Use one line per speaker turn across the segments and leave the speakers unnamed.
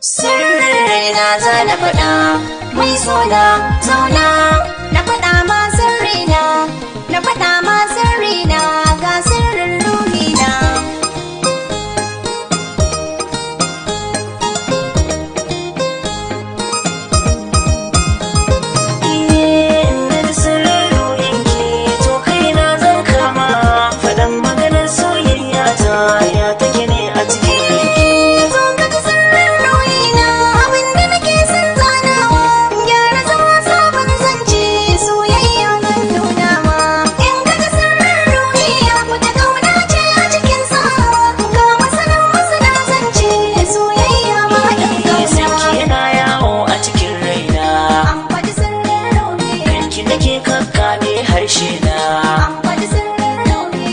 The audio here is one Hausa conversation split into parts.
Sirrin raina za na faɗa, mai sona zauna na faɗa ma sirrina, na faɗa ma sirrina ga sirrin ruhina.
Sirrin ruhinki to kaina zan kama, faɗan maganar soyayya ta ya take ne a cikin harshe na.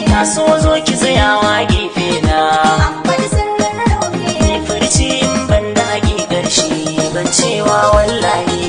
Na so zo ki tsayawa gefe na. Ni furci in ban da hakikar shi ban cewa wallahi.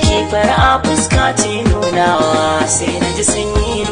Ki fara fuska ce nunawa sai na ji sun yi